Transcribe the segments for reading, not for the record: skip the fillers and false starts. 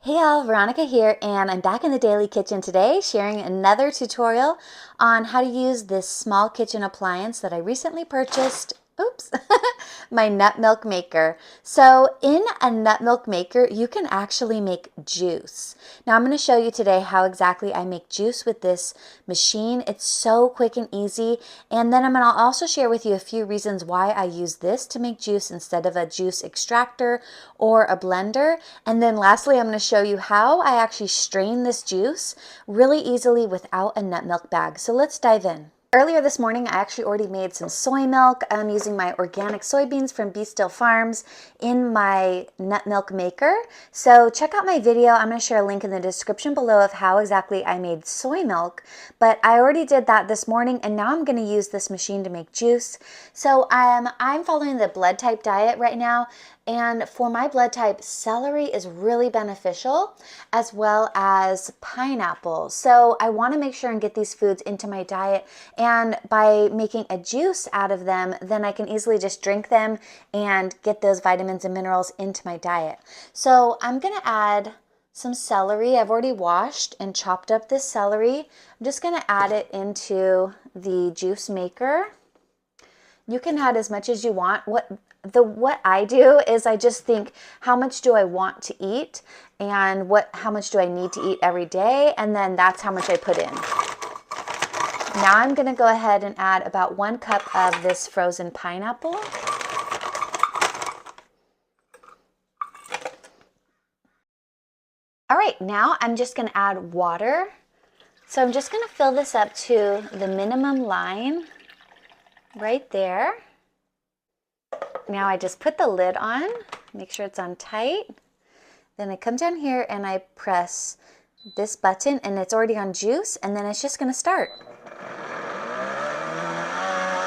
Hey all, Veronica here, and I'm back in the daily kitchen today sharing another tutorial on how to use this small kitchen appliance that I recently purchased. Oops, my nut milk maker. So in a nut milk maker, you can actually make juice. Now I'm going to show you today how exactly I make juice with this machine. It's so quick and easy. And then I'm going to also share with you a few reasons why I use this to make juice instead of a juice extractor or a blender. And then lastly, I'm going to show you how I actually strain this juice really easily without a nut milk bag. So let's dive in. Earlier this morning, I actually already made some soy milk. I'm using my organic soybeans from Be Still Farms in my nut milk maker. So check out my video. I'm going to share a link in the description below of how exactly I made soy milk. But I already did that this morning, and now I'm going to use this machine to make juice. So I'm following the blood type diet right now. And for my blood type, celery is really beneficial, as well as pineapple. So I want to make sure and get these foods into my diet. And by making a juice out of them, then I can easily just drink them and get those vitamins and minerals into my diet. So I'm going to add some celery. I've already washed and chopped up this celery. I'm just going to add it into the juice maker. You can add as much as you want. What I do is I just think, how much do I want to eat, and how much do I need to eat every day, and then that's how much I put in. Now I'm going to go ahead and add about 1 cup of this frozen pineapple. All right, now I'm just going to add water. So I'm just going to fill this up to the minimum line right there. Now I just put the lid on, make sure it's on tight. Then I come down here and I press this button, and it's already on juice, and then it's just going to start.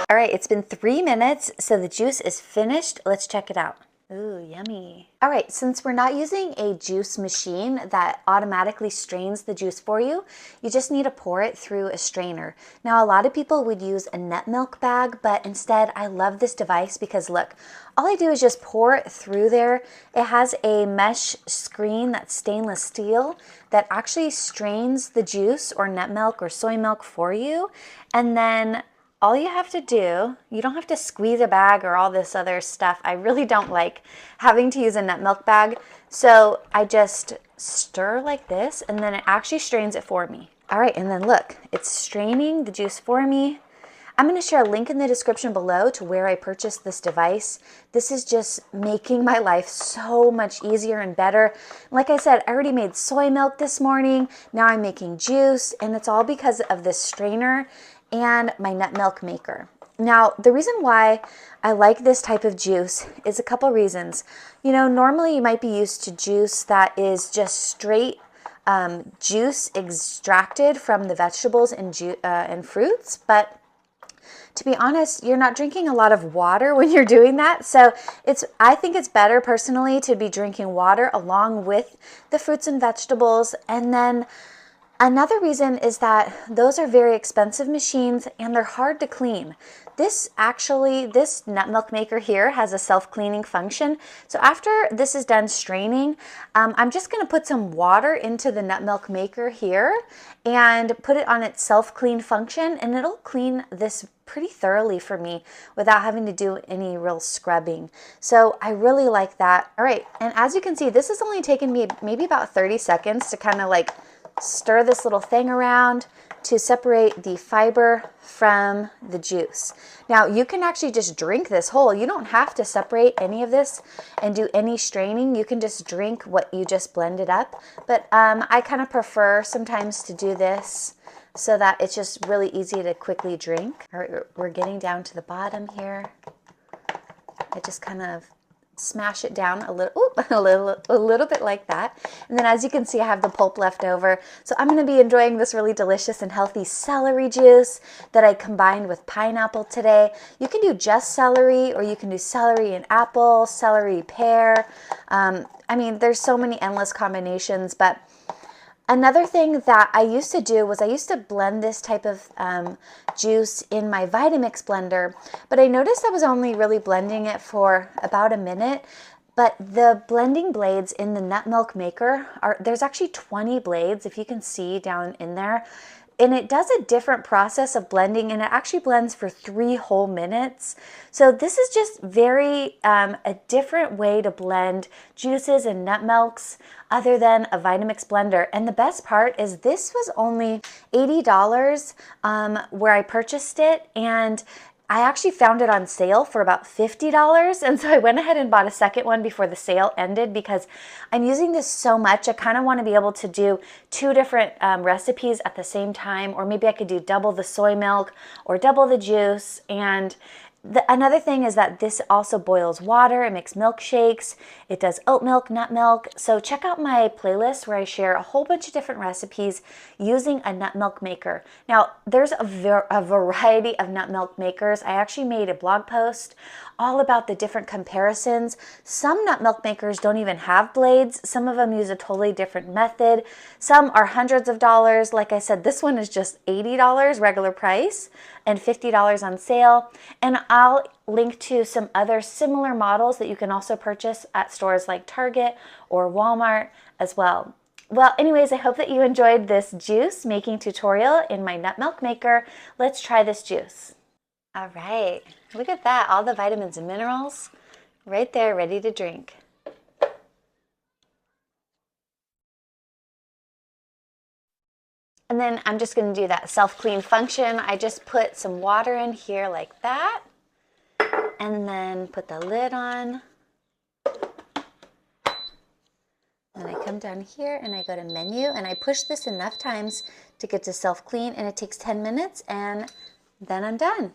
All right, it's been 3 minutes, so the juice is finished. Let's check it out. Ooh, yummy. All right, since we're not using a juice machine that automatically strains the juice for you, you just need to pour it through a strainer. Now, a lot of people would use a nut milk bag, but instead I love this device because look, all I do is just pour it through there. It has a mesh screen that's stainless steel that actually strains the juice or nut milk or soy milk for you. And then all you have to do, you don't have to squeeze a bag or all this other stuff. I really don't like having to use a nut milk bag. So I just stir like this, and then it actually strains it for me. All right, and then look, it's straining the juice for me. I'm going to share a link in the description below to where I purchased this device. This is just making my life so much easier and better. Like I said, I already made soy milk this morning. Now I'm making juice, and it's all because of this strainer and my nut milk maker. Now, the reason why I like this type of juice is a couple reasons. You know, normally you might be used to juice that is just straight juice extracted from the vegetables and fruits, but to be honest, you're not drinking a lot of water when you're doing that. So I think it's better personally to be drinking water along with the fruits and vegetables. And then another reason is that those are very expensive machines and they're hard to clean. This nut milk maker here has a self-cleaning function. So after this is done straining, I'm just going to put some water into the nut milk maker here and put it on its self-clean function, and it'll clean this pretty thoroughly for me without having to do any real scrubbing. So I really like that. All right, and as you can see, this has only taken me maybe about 30 seconds to kind of like stir this little thing around to separate the fiber from the juice. Now you can actually just drink this whole. You don't have to separate any of this and do any straining. You can just drink what you just blended up. But I kind of prefer sometimes to do this so that it's just really easy to quickly drink. All right, we're getting down to the bottom here. I just kind of smash it down a little bit like that. And then as you can see, I have the pulp left over. So I'm going to be enjoying this really delicious and healthy celery juice that I combined with pineapple today. You can do just celery, or you can do celery and apple, celery pear. I mean, there's so many endless combinations, but another thing that I used to do was I used to blend this type of juice in my Vitamix blender, but I noticed I was only really blending it for about a minute But the blending blades in the nut milk maker there's actually 20 blades, if you can see down in there. And it does a different process of blending, and it actually blends for 3 whole minutes. So this is just very a different way to blend juices and nut milks other than a Vitamix blender. And the best part is this was only $80 where I purchased it, and I actually found it on sale for about $50. And so I went ahead and bought a second one before the sale ended because I'm using this so much. I kind of want to be able to do 2 different recipes at the same time, or maybe I could do double the soy milk or double the juice. And another thing is that this also boils water, it makes milkshakes, it does oat milk, nut milk. So check out my playlist where I share a whole bunch of different recipes using a nut milk maker. Now, there's a variety of nut milk makers. I actually made a blog post all about the different comparisons. Some nut milk makers don't even have blades. Some of them use a totally different method. Some are hundreds of dollars. Like I said, this one is just $80 regular price and $50 on sale. And I'll link to some other similar models that you can also purchase at stores like Target or Walmart as well. Well, anyways, I hope that you enjoyed this juice making tutorial in my nut milk maker. Let's try this juice. All right, look at that, all the vitamins and minerals right there, ready to drink. And then I'm just going to do that self-clean function. I just put some water in here like that, and then put the lid on. And I come down here and I go to menu, and I push this enough times to get to self-clean, and it takes 10 minutes, and then I'm done.